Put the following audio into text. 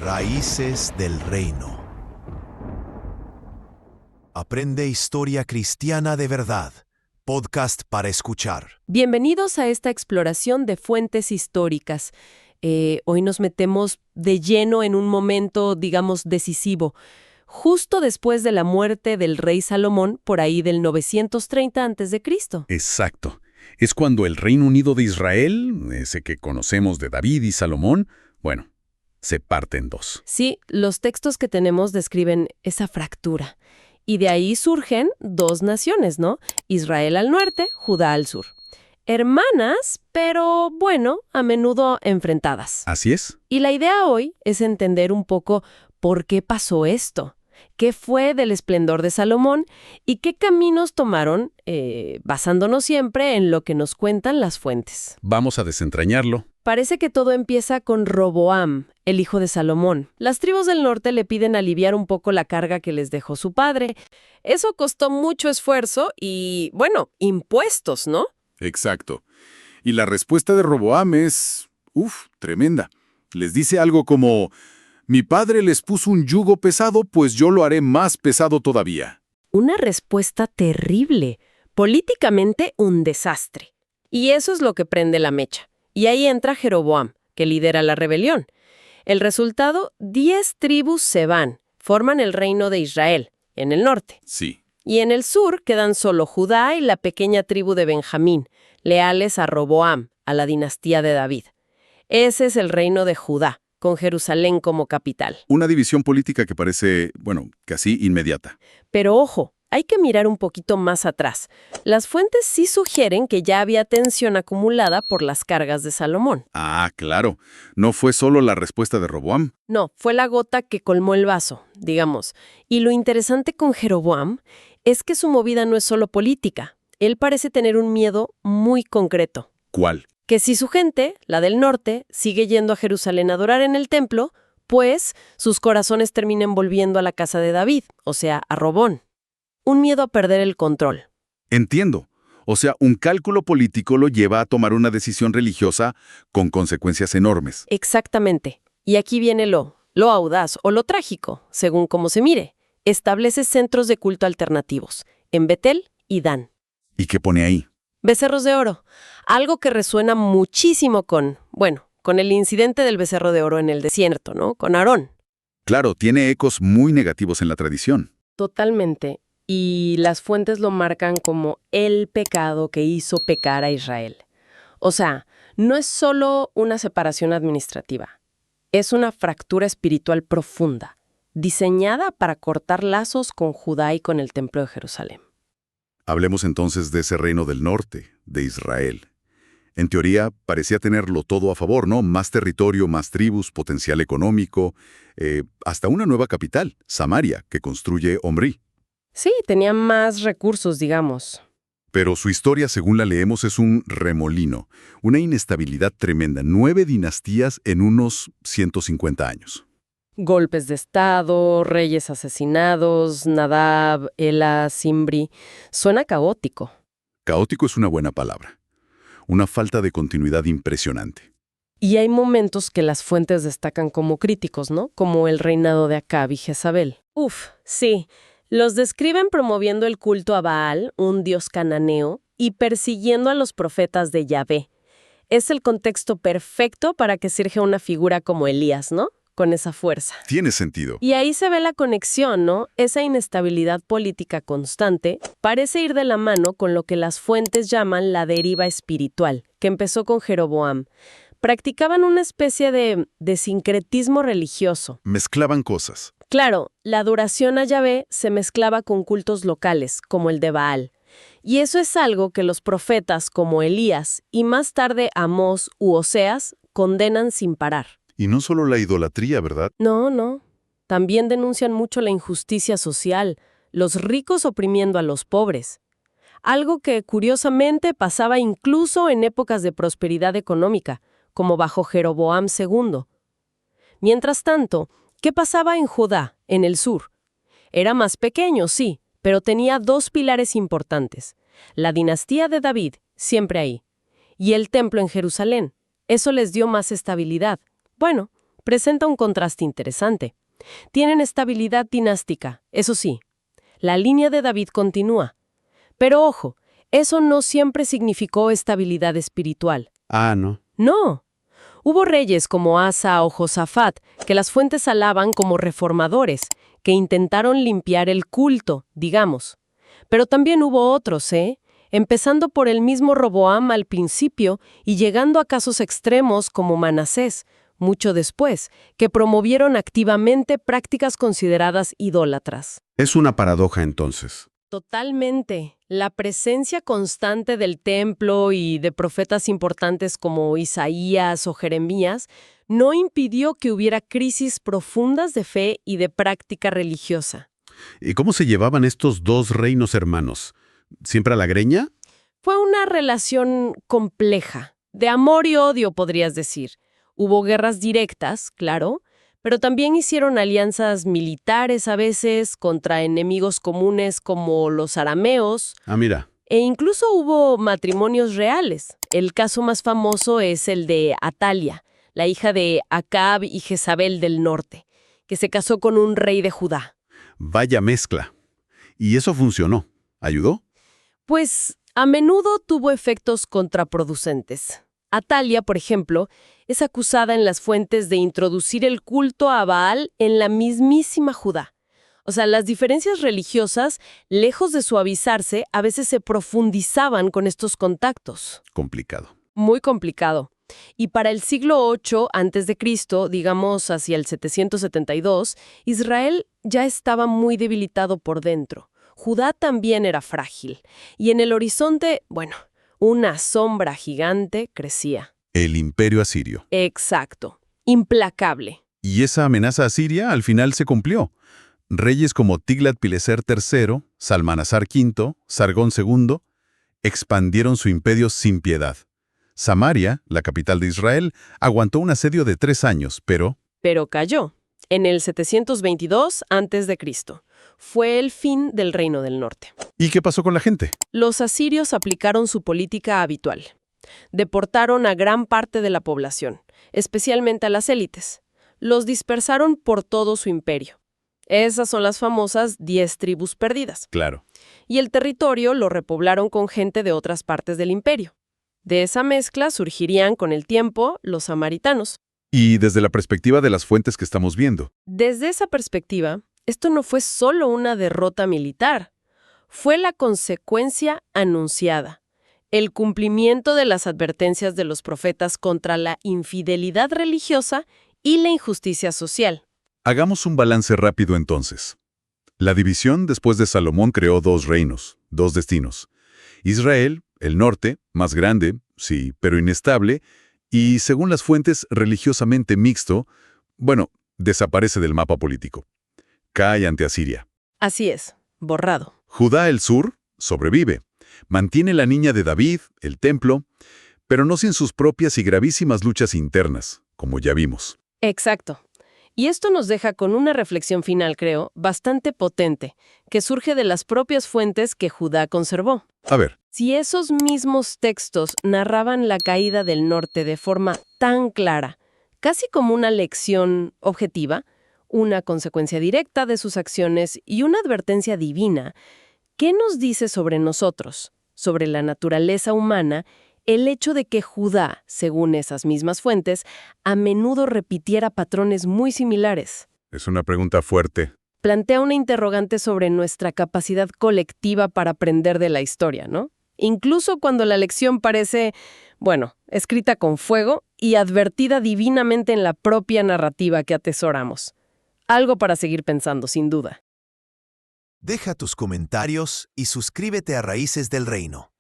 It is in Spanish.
Raíces del Reino. Aprende historia cristiana de verdad. Podcast para escuchar. Bienvenidos a esta exploración de fuentes históricas. Hoy nos metemos de lleno en un momento, digamos, decisivo. Justo después de la muerte del rey Salomón, por ahí del 930 a.C. Exacto. Es cuando el Reino Unido de Israel, ese que conocemos de David y Salomón, se parte en dos. Sí, los textos que tenemos describen esa fractura. Y de ahí surgen dos naciones, ¿no? Israel al norte, Judá al sur. Hermanas, pero a menudo enfrentadas. Así es. Y la idea hoy es entender un poco por qué pasó esto. ¿Qué fue del esplendor de Salomón y qué caminos tomaron, basándonos siempre en lo que nos cuentan las fuentes? Vamos a desentrañarlo. Parece que todo empieza con Roboam, el hijo de Salomón. Las tribus del norte le piden aliviar un poco la carga que les dejó su padre. Eso costó mucho esfuerzo y, impuestos, ¿no? Exacto. Y la respuesta de Roboam es, tremenda. Les dice algo como, mi padre les puso un yugo pesado, pues yo lo haré más pesado todavía. Una respuesta terrible. Políticamente un desastre. Y eso es lo que prende la mecha. Y ahí entra Jeroboam, que lidera la rebelión. El resultado, 10 tribus se van, forman el reino de Israel, en el norte. Sí. Y en el sur quedan solo Judá y la pequeña tribu de Benjamín, leales a Roboam, a la dinastía de David. Ese es el reino de Judá, con Jerusalén como capital. Una división política que parece, casi inmediata. Pero ojo, hay que mirar un poquito más atrás. Las fuentes sí sugieren que ya había tensión acumulada por las cargas de Salomón. Ah, claro. No fue solo la respuesta de Roboam. No, fue la gota que colmó el vaso, digamos. Y lo interesante con Jeroboam es que su movida no es solo política. Él parece tener un miedo muy concreto. ¿Cuál? Que si su gente, la del norte, sigue yendo a Jerusalén a adorar en el templo, pues sus corazones terminen volviendo a la casa de David, o sea, a Robón. Un miedo a perder el control. Entiendo. O sea, un cálculo político lo lleva a tomar una decisión religiosa con consecuencias enormes. Exactamente. Y aquí viene lo audaz o lo trágico, según cómo se mire. Establece centros de culto alternativos, en Betel y Dan. ¿Y qué pone ahí? Becerros de oro. Algo que resuena muchísimo con el incidente del becerro de oro en el desierto, ¿no? Con Aarón. Claro, tiene ecos muy negativos en la tradición. Totalmente. Y las fuentes lo marcan como el pecado que hizo pecar a Israel. O sea, no es solo una separación administrativa. Es una fractura espiritual profunda, diseñada para cortar lazos con Judá y con el Templo de Jerusalén. Hablemos entonces de ese reino del norte, de Israel. En teoría, parecía tenerlo todo a favor, ¿no? Más territorio, más tribus, potencial económico, hasta una nueva capital, Samaria, que construye Omri. Sí, tenía más recursos, digamos. Pero su historia, según la leemos, es un remolino, una inestabilidad tremenda, 9 dinastías en unos 150 años. Golpes de estado, reyes asesinados, Nadab, Ela, Zimri. Suena caótico. Caótico es una buena palabra. Una falta de continuidad impresionante. Y hay momentos que las fuentes destacan como críticos, ¿no? Como el reinado de Acab y Jezabel. Sí. Los describen promoviendo el culto a Baal, un dios cananeo, y persiguiendo a los profetas de Yahvé. Es el contexto perfecto para que surja una figura como Elías, ¿no? Con esa fuerza. Tiene sentido. Y ahí se ve la conexión, ¿no? Esa inestabilidad política constante parece ir de la mano con lo que las fuentes llaman la deriva espiritual, que empezó con Jeroboam. Practicaban una especie de sincretismo religioso. Mezclaban cosas. Claro, la adoración a Yahvé se mezclaba con cultos locales, como el de Baal. Y eso es algo que los profetas como Elías y más tarde Amós u Oseas condenan sin parar. Y no solo la idolatría, ¿verdad? No. También denuncian mucho la injusticia social, los ricos oprimiendo a los pobres. Algo que, curiosamente, pasaba incluso en épocas de prosperidad económica, como bajo Jeroboam II. Mientras tanto, ¿qué pasaba en Judá, en el sur? Era más pequeño, sí, pero tenía dos pilares importantes. La dinastía de David, siempre ahí, y el templo en Jerusalén. Eso les dio más estabilidad. presenta un contraste interesante. Tienen estabilidad dinástica, eso sí. La línea de David continúa. Pero ojo, eso no siempre significó estabilidad espiritual. Ah, no. No. Hubo reyes como Asa o Josafat, que las fuentes alaban como reformadores, que intentaron limpiar el culto, digamos. Pero también hubo otros, empezando por el mismo Roboam al principio y llegando a casos extremos como Manasés, mucho después, que promovieron activamente prácticas consideradas idólatras. Es una paradoja entonces. Totalmente. La presencia constante del templo y de profetas importantes como Isaías o Jeremías no impidió que hubiera crisis profundas de fe y de práctica religiosa. ¿Y cómo se llevaban estos dos reinos hermanos? ¿Siempre a la greña? Fue una relación compleja, de amor y odio, podrías decir. Hubo guerras directas, claro, pero también hicieron alianzas militares a veces contra enemigos comunes como los arameos, Ah, mira. e incluso hubo matrimonios reales. El caso más famoso es el de Atalia, la hija de Acab y Jezabel del norte, que se casó con un rey de Judá. Vaya mezcla. ¿Y eso funcionó? ¿Ayudó? Pues a menudo tuvo efectos contraproducentes. Atalia, por ejemplo, es acusada en las fuentes de introducir el culto a Baal en la mismísima Judá. O sea, las diferencias religiosas, lejos de suavizarse, a veces se profundizaban con estos contactos. Complicado. Muy complicado. Y para el siglo VIII a.C., digamos hacia el 772, Israel ya estaba muy debilitado por dentro. Judá también era frágil. Y en el horizonte, una sombra gigante crecía. El imperio asirio. Exacto. Implacable. Y esa amenaza asiria al final se cumplió. Reyes como Tiglat-Pileser III, Salmanasar V, Sargón II, expandieron su imperio sin piedad. Samaria, la capital de Israel, aguantó un asedio de 3 años, pero cayó. En el 722 a.C. Fue el fin del Reino del Norte. ¿y qué pasó con la gente? Los asirios aplicaron su política habitual. Deportaron a gran parte de la población, especialmente a las élites. Los dispersaron por todo su imperio. Esas son las famosas 10 tribus perdidas. Claro. Y el territorio lo repoblaron con gente de otras partes del imperio. De esa mezcla surgirían con el tiempo los samaritanos. Y desde la perspectiva de las fuentes que estamos viendo, Desde esa perspectiva, esto no fue solo una derrota militar, fue la consecuencia anunciada, el cumplimiento de las advertencias de los profetas contra la infidelidad religiosa y la injusticia social. hagamos un balance rápido entonces. La división después de Salomón creó 2 reinos, 2 destinos. Israel, el norte, más grande, sí, pero inestable, y según las fuentes religiosamente mixto, desaparece del mapa político. Cae ante Asiria. Así es, borrado. Judá, el sur, sobrevive. Mantiene la niña de David, el templo, pero no sin sus propias y gravísimas luchas internas, como ya vimos. Exacto. Y esto nos deja con una reflexión final, creo, bastante potente, que surge de las propias fuentes que Judá conservó. A ver, Si esos mismos textos narraban la caída del norte de forma tan clara, casi como una lección objetiva, una consecuencia directa de sus acciones y una advertencia divina, ¿qué nos dice sobre nosotros, sobre la naturaleza humana, el hecho de que Judá, según esas mismas fuentes, a menudo repitiera patrones muy similares? es una pregunta fuerte. Plantea una interrogante sobre nuestra capacidad colectiva para aprender de la historia, ¿no? Incluso cuando la lección parece, escrita con fuego y advertida divinamente en la propia narrativa que atesoramos. Algo para seguir pensando, sin duda. Deja tus comentarios y suscríbete a Raíces del Reino.